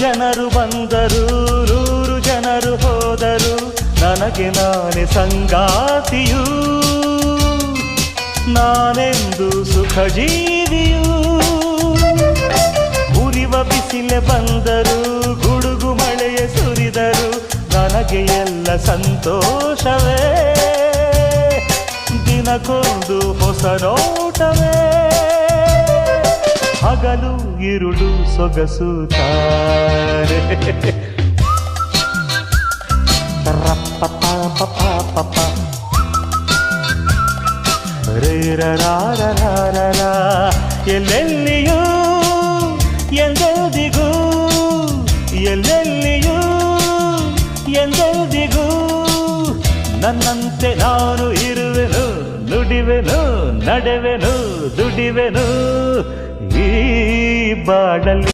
ಜನರು ಬಂದರು 100 ಜನರು ಹೋದರು ನನಗೆ ನಾನೇ ಸಂಗಾತಿಯು ನಾನೆಂದು ಸುಖ ಜೀವಿಯು ಉರಿವ ಬಿಸಿಲೆ ಬಂದರು ಗುಡುಗು ಮಳೆಯೇ ಸುರಿದರು ನನಗೆ ಎಲ್ಲ ಸಂತೋಷವೇ ದಿನಕ್ಕೊಂದು ಹೊಸ ನೋಟವೇ ಹಗಲು ಇರುಳು ಸೊಗಸುತ್ತಾರೆ ಎಲ್ಲೆಲ್ಲಿಯೂ ಎಂದೆಂದಿಗೂ ಎಲ್ಲೆಲ್ಲಿಯೂ ಎಂದೆಂದಿಗೂ ನನ್ನಂತೆ ನಾನು ಇರುವೆನು ನುಡಿವೆನು ನಡೆವೆನು ದುಡಿವೆನು ಈ ಬಾಡಲ್ಲಿ